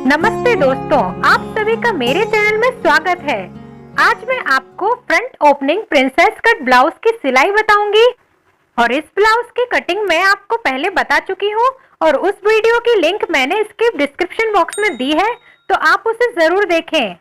नमस्ते दोस्तों, आप सभी का मेरे चैनल में स्वागत है। आज मैं आपको front opening princess cut blouse की सिलाई बताऊंगी और इस ब्लाउज की कटिंग मैं आपको पहले बता चुकी हूँ और उस वीडियो की लिंक मैंने इसके डिस्क्रिप्शन बॉक्स में दी है, तो आप उसे जरूर देखें।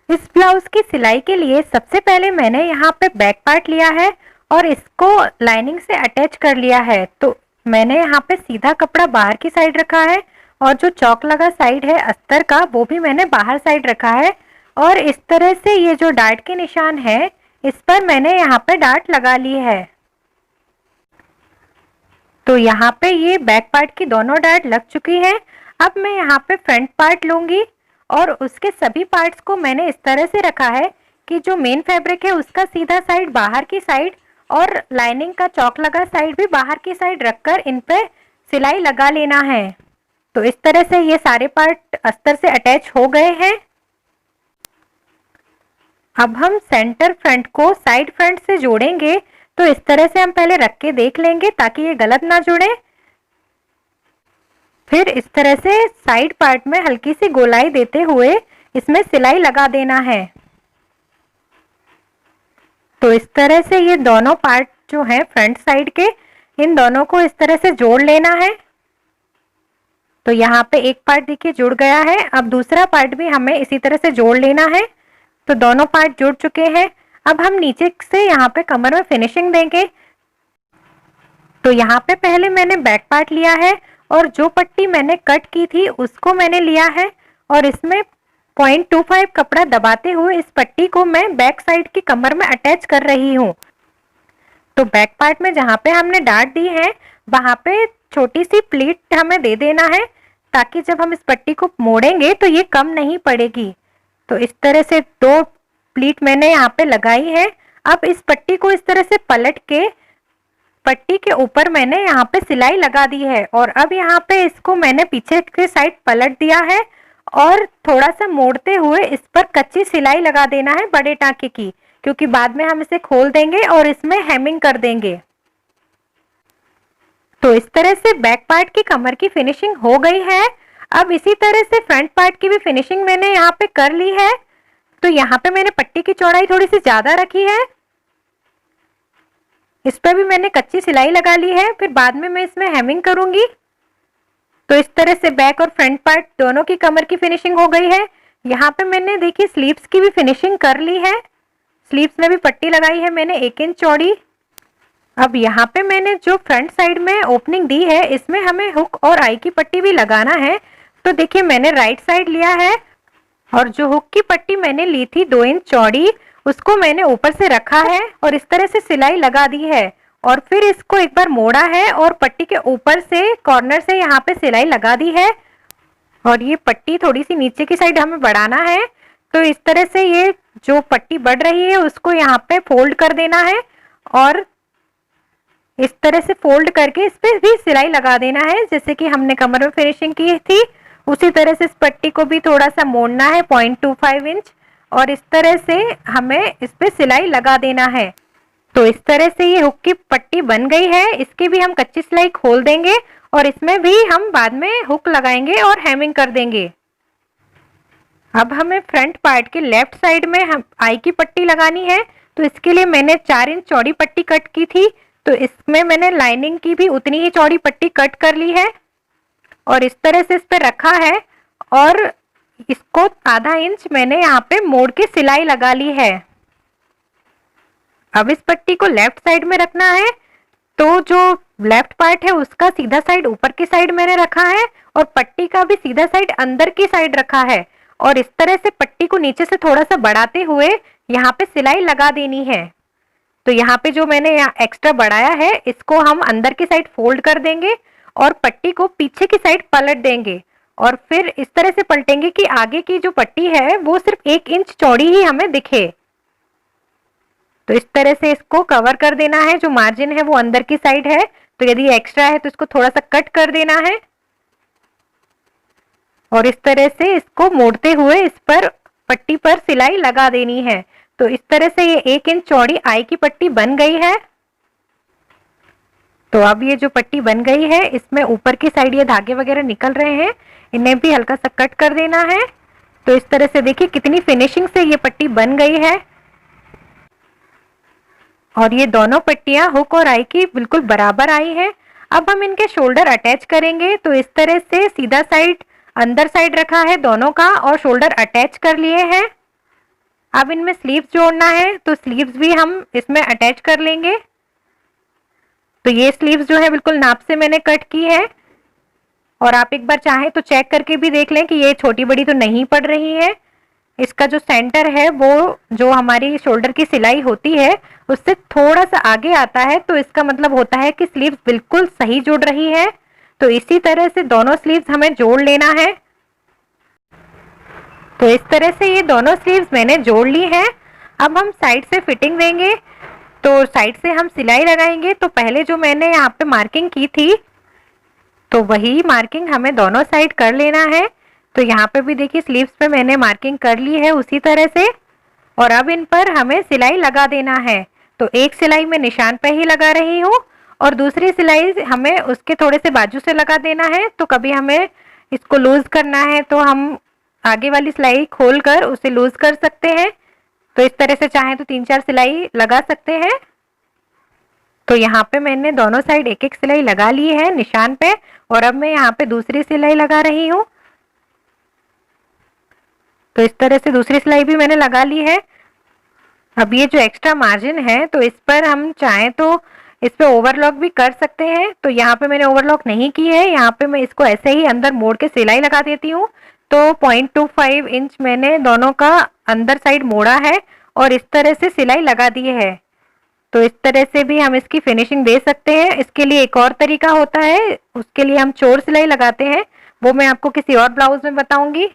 इस ब्लाउज की सिलाई के लिए सबसे पहले मैंने यहाँ पे बैक पार्ट लिया है और इसको लाइनिंग से अटैच कर लिया है। तो मैंने यहाँ पे सीधा कपड़ा बाहर की साइड रखा है और जो चौक लगा साइड है अस्तर का वो भी मैंने बाहर साइड रखा है और इस तरह से ये जो डार्ट के निशान है इस पर मैंने यहाँ पे डार्ट लगा ली है। तो यहाँ पे ये बैक पार्ट की दोनों डार्ट लग चुकी है। अब मैं यहाँ पे फ्रंट पार्ट लूंगी और उसके सभी पार्ट्स को मैंने इस तरह से रखा है कि जो मेन फैब्रिक है उसका सीधा साइड बाहर की साइड और लाइनिंग का चौक लगा साइड भी बाहर की साइड रखकर इन पे सिलाई लगा लेना है। तो इस तरह से ये सारे पार्ट अस्तर से अटैच हो गए हैं। अब हम सेंटर फ्रंट को साइड फ्रंट से जोड़ेंगे। तो इस तरह से हम पहले रख के देख लेंगे ताकि ये गलत ना जुड़े। फिर इस तरह से साइड पार्ट में हल्की सी गोलाई देते हुए इसमें सिलाई लगा देना है। तो इस तरह से ये दोनों पार्ट जो है फ्रंट साइड के, इन दोनों को इस तरह से जोड़ लेना है। तो यहाँ पे एक पार्ट देखिए जुड़ गया है। अब दूसरा पार्ट भी हमें इसी तरह से जोड़ लेना है। तो दोनों पार्ट जुड़ चुके हैं। अब हम नीचे से यहाँ पे कमर में फिनिशिंग देंगे। तो यहाँ पे पहले मैंने बैक पार्ट लिया है और जो पट्टी मैंने कट की थी उसको मैंने लिया है और इसमें 0.25 कपड़ा दबाते हुए इस पट्टी को मैं बैक साइड की कमर में अटैच कर रही हूँ। तो बैक पार्ट में जहाँ पे हमने डार्ट दी है वहाँ पे छोटी सी प्लीट हमें दे देना है ताकि जब हम इस पट्टी को मोड़ेंगे तो ये कम नहीं पड़ेगी। तो इस तरह से 2 प्लीट मैंने यहाँ पे लगाई है। अब इस पट्टी को इस तरह से पलट के पट्टी के ऊपर मैंने यहाँ पे सिलाई लगा दी है और अब यहाँ पे इसको मैंने पीछे के साइड पलट दिया है और थोड़ा सा मोड़ते हुए इस पर कच्ची सिलाई लगा देना है बड़े टांके की, क्योंकि बाद में हम इसे खोल देंगे और इसमें हेमिंग कर देंगे। तो इस तरह से बैक पार्ट की कमर की फिनिशिंग हो गई है। अब इसी तरह से फ्रंट पार्ट की भी फिनिशिंग मैंने यहाँ पे कर ली है। तो यहाँ पे मैंने पट्टी की चौड़ाई थोड़ी सी ज्यादा रखी है, इस पर भी मैंने कच्ची सिलाई लगा ली है। फिर बाद में मैं इसमें हेमिंग करूंगी। तो इस तरह से बैक और फ्रंट पार्ट दोनों की कमर की फिनिशिंग हो गई है। यहाँ पे मैंने देखिए स्लीव्स की भी फिनिशिंग कर ली है। स्लीव्स में भी पट्टी लगाई है मैंने 1 इंच चौड़ी। अब यहाँ पे मैंने जो फ्रंट साइड में ओपनिंग दी है इसमें हमें हुक और आई की पट्टी भी लगाना है। तो देखिए मैंने राइट साइड लिया है और जो हुक की पट्टी मैंने ली थी 2 इंच चौड़ी उसको मैंने ऊपर से रखा है और इस तरह से सिलाई लगा दी है और फिर इसको एक बार मोड़ा है और पट्टी के ऊपर से कॉर्नर से यहाँ पे सिलाई लगा दी है और ये पट्टी थोड़ी सी नीचे की साइड हमें बढ़ाना है। तो इस तरह से ये जो पट्टी बढ़ रही है उसको यहाँ पे फोल्ड कर देना है और इस तरह से फोल्ड करके इस पे भी सिलाई लगा देना है। जैसे कि हमने कमर में फिनिशिंग की थी उसी तरह से इस पट्टी को भी थोड़ा सा मोड़ना है 0.25 इंच और इस तरह से हमें इस पे सिलाई लगा देना है। तो इस तरह से ये हुक की पट्टी बन गई है। इसकी भी हम कच्ची सिलाई खोल देंगे और इसमें भी हम बाद में हुक लगाएंगे और हेमिंग कर देंगे। अब हमें फ्रंट पार्ट के लेफ्ट साइड में हम आई की पट्टी लगानी है। तो इसके लिए मैंने 4 इंच चौड़ी पट्टी कट की थी। तो इसमें मैंने लाइनिंग की भी उतनी ही चौड़ी पट्टी कट कर ली है और इस तरह से इस पे रखा है और इसको आधा इंच मैंने यहाँ पे मोड़ के सिलाई लगा ली है। अब इस पट्टी को लेफ्ट साइड में रखना है। तो जो लेफ्ट पार्ट है उसका सीधा साइड ऊपर की साइड मैंने रखा है और पट्टी का भी सीधा साइड अंदर की साइड रखा है और इस तरह से पट्टी को नीचे से थोड़ा सा बढ़ाते हुए यहाँ पे सिलाई लगा देनी है। तो यहाँ पे जो मैंने यहाँ एक्स्ट्रा बढ़ाया है इसको हम अंदर की साइड फोल्ड कर देंगे और पट्टी को पीछे की साइड पलट देंगे और फिर इस तरह से पलटेंगे कि आगे की जो पट्टी है वो सिर्फ 1 इंच चौड़ी ही हमें दिखे। तो इस तरह से इसको कवर कर देना है। जो मार्जिन है वो अंदर की साइड है, तो यदि एक्स्ट्रा है तो इसको थोड़ा सा कट कर देना है और इस तरह से इसको मोड़ते हुए इस पर पट्टी पर सिलाई लगा देनी है। तो इस तरह से ये 1 इंच चौड़ी आई की पट्टी बन गई है। तो अब ये जो पट्टी बन गई है, इसमें ऊपर की साइड ये धागे वगैरह निकल रहे हैं, इन्हें भी हल्का सा कट कर देना है। तो इस तरह से देखिए कितनी फिनिशिंग से ये पट्टी बन गई है। और ये दोनों पट्टियां हुक और आई की बिल्कुल बराबर आई है। अब हम इनके शोल्डर अटैच करेंगे। तो इस तरह से सीधा साइड अंदर साइड रखा है दोनों का और शोल्डर अटैच कर लिए हैं। अब इनमें स्लीव्स जोड़ना है, तो स्लीव्स भी हम इसमें अटैच कर लेंगे। तो ये स्लीव्स जो है बिल्कुल नाप से मैंने कट की है। और आप एक बार चाहें तो चेक करके भी देख लें कि ये छोटी बड़ी तो नहीं पड़ रही है। इसका जो सेंटर है वो जो हमारी शोल्डर की सिलाई होती है उससे थोड़ा सा आगे आता है, तो इसका मतलब होता है कि स्लीव्स बिल्कुल सही जुड़ रही है। तो इसी तरह से दोनों स्लीव्स हमें जोड़ लेना है। तो इस तरह से ये दोनों स्लीव्स मैंने जोड़ ली हैं। अब हम साइड से फिटिंग देंगे। तो साइड से हम सिलाई लगाएंगे। तो पहले जो मैंने यहाँ पे मार्किंग की थी, तो वही मार्किंग हमें दोनों साइड कर लेना है। तो यहाँ पे भी देखिए स्लीव्स पे मैंने मार्किंग कर ली है उसी तरह से। और अब इन पर हमें सिलाई लगा देना है। तो एक सिलाई मैं निशान पे ही लगा रही हूँ और दूसरी सिलाई हमें उसके थोड़े से बाजू से लगा देना है। तो कभी हमें इसको लूज करना है तो हम आगे वाली सिलाई खोल कर उसे लूज कर सकते हैं। तो इस तरह से चाहें तो 3-4 सिलाई लगा सकते हैं। तो यहाँ पे मैंने दोनों साइड एक एक सिलाई लगा ली है निशान पे और अब मैं यहाँ पे दूसरी सिलाई लगा रही हूँ। तो इस तरह से दूसरी सिलाई भी मैंने लगा ली है। अब ये जो एक्स्ट्रा मार्जिन है तो इस पर हम चाहें तो इस पे ओवरलॉक भी कर सकते हैं। तो यहाँ पे मैंने ओवरलॉक नहीं की है, यहाँ पे मैं इसको ऐसे ही अंदर मोड़ के सिलाई लगा देती हूँ। तो 0.25 इंच मैंने दोनों का अंदर साइड मोड़ा है और इस तरह से सिलाई लगा दी है। तो इस तरह से भी हम इसकी फिनिशिंग दे सकते हैं। इसके लिए एक और तरीका होता है, उसके लिए हम चोर सिलाई लगाते हैं, वो मैं आपको किसी और ब्लाउज में बताऊंगी।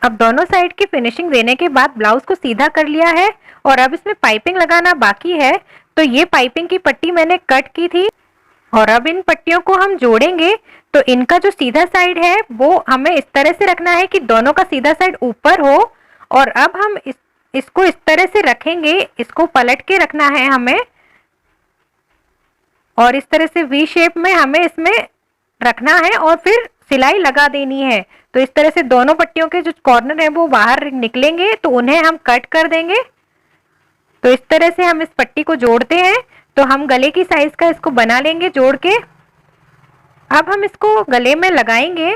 अब दोनों साइड की फिनिशिंग देने के बाद ब्लाउज को सीधा कर लिया है और अब इसमें पाइपिंग लगाना बाकी है। तो ये पाइपिंग की पट्टी मैंने कट की थी और अब इन पट्टियों को हम जोड़ेंगे। तो इनका जो सीधा साइड है वो हमें इस तरह से रखना है कि दोनों का सीधा साइड ऊपर हो। और अब हम इसको इस तरह से रखेंगे, इसको पलट के रखना है हमें और इस तरह से वी शेप में हमें इसमें रखना है और फिर सिलाई लगा देनी है। तो इस तरह से दोनों पट्टियों के जो कॉर्नर है वो बाहर निकलेंगे, तो उन्हें हम कट कर देंगे। तो इस तरह से हम इस पट्टी को जोड़ते हैं। तो हम गले की साइज का इसको बना लेंगे जोड़ के। अब हम इसको गले में लगाएंगे।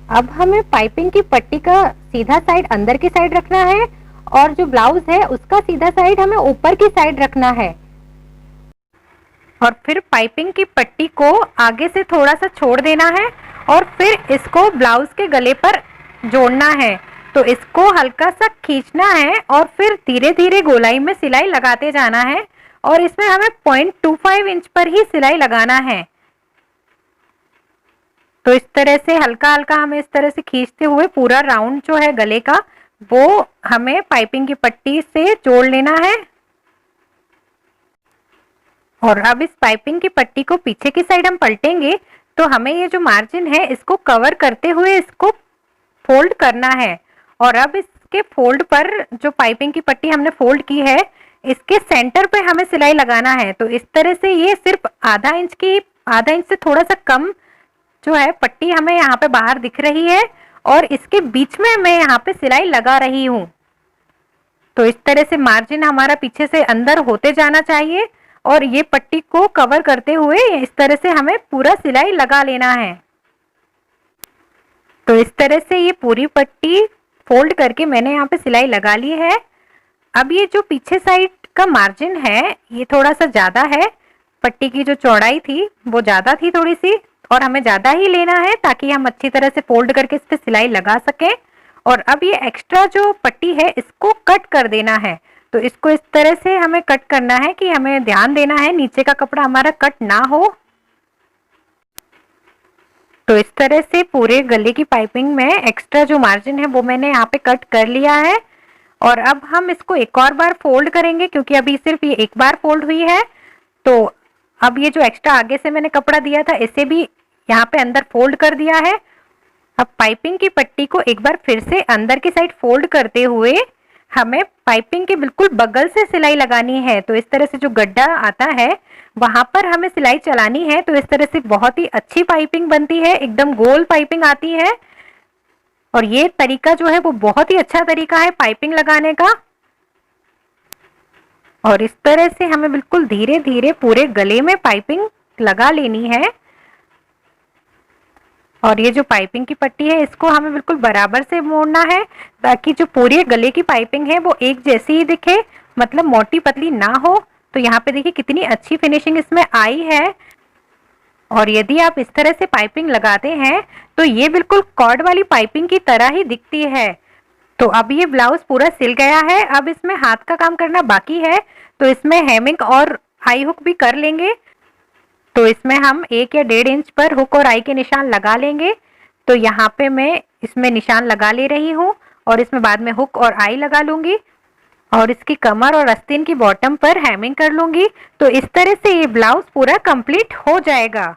अब हमें पाइपिंग की पट्टी का सीधा साइड अंदर की साइड रखना है और जो ब्लाउज है उसका सीधा साइड हमें ऊपर की साइड रखना है। और फिर पाइपिंग की पट्टी को आगे से थोड़ा सा छोड़ देना है और फिर इसको ब्लाउज के गले पर जोड़ना है। तो इसको हल्का सा खींचना है और फिर धीरे धीरे गोलाई में सिलाई लगाते जाना है और इसमें हमें 0.25 इंच पर ही सिलाई लगाना है। तो इस तरह से हल्का हल्का हमें इस तरह से खींचते हुए पूरा राउंड जो है गले का वो हमें पाइपिंग की पट्टी से जोड़ लेना है। और अब इस पाइपिंग की पट्टी को पीछे की साइड हम पलटेंगे। तो हमें ये जो मार्जिन है इसको कवर करते हुए इसको फोल्ड करना है। और अब इसके फोल्ड पर जो पाइपिंग की पट्टी हमने फोल्ड की है इसके सेंटर पे हमें सिलाई लगाना है। तो इस तरह से ये सिर्फ आधा इंच से थोड़ा सा कम जो है पट्टी हमें यहाँ पे बाहर दिख रही है और इसके बीच में मैं यहाँ पे सिलाई लगा रही हूँ। तो इस तरह से मार्जिन हमारा पीछे से अंदर होते जाना चाहिए और ये पट्टी को कवर करते हुए इस तरह से हमें पूरा सिलाई लगा लेना है। तो इस तरह से ये पूरी पट्टी फोल्ड करके मैंने यहाँ पे सिलाई लगा ली है। अब ये जो पीछे साइड का मार्जिन है ये थोड़ा सा ज़्यादा है, पट्टी की जो चौड़ाई थी वो ज़्यादा थी थोड़ी सी और हमें ज़्यादा ही लेना है ताकि हम अच्छी तरह से फोल्ड करके इस पर सिलाई लगा सकें। और अब ये एक्स्ट्रा जो पट्टी है इसको कट कर देना है। तो इसको इस तरह से हमें कट करना है कि हमें ध्यान देना है नीचे का कपड़ा हमारा कट ना हो। तो इस तरह से पूरे गले की पाइपिंग में एक्स्ट्रा जो मार्जिन है वो मैंने यहाँ पे कट कर लिया है। और अब हम इसको एक और बार फोल्ड करेंगे क्योंकि अभी सिर्फ ये एक बार फोल्ड हुई है। तो अब ये जो एक्स्ट्रा आगे से मैंने कपड़ा दिया था इसे भी यहाँ पे अंदर फोल्ड कर दिया है। अब पाइपिंग की पट्टी को एक बार फिर से अंदर की साइड फोल्ड करते हुए हमें पाइपिंग के बिल्कुल बगल से सिलाई लगानी है। तो इस तरह से जो गड्ढा आता है वहां पर हमें सिलाई चलानी है। तो इस तरह से बहुत ही अच्छी पाइपिंग बनती है, एकदम गोल पाइपिंग आती है। और ये तरीका जो है वो बहुत ही अच्छा तरीका है पाइपिंग लगाने का। और इस तरह से हमें बिल्कुल धीरे धीरे पूरे गले में पाइपिंग लगा लेनी है। और ये जो पाइपिंग की पट्टी है इसको हमें बिल्कुल बराबर से मोड़ना है, ताकि जो पूरे गले की पाइपिंग है वो एक जैसी ही दिखे, मतलब मोटी पतली ना हो। तो यहाँ पे देखिए कितनी अच्छी फिनिशिंग इसमें आई है। और यदि आप इस तरह से पाइपिंग लगाते हैं तो ये बिल्कुल कॉर्ड वाली पाइपिंग की तरह ही दिखती है। तो अब ये ब्लाउज पूरा सिल गया है। अब इसमें हाथ का काम करना बाकी है, तो इसमें हेमिंग और आई हुक भी कर लेंगे। तो इसमें हम 1 या 1.5 इंच पर हुक और आई के निशान लगा लेंगे। तो यहाँ पे मैं इसमें निशान लगा ले रही हूँ और इसमें बाद में हुक और आई लगा लूंगी और इसकी कमर और आस्तीन की बॉटम पर हेमिंग कर लूंगी। तो इस तरह से ये ब्लाउज पूरा कंप्लीट हो जाएगा।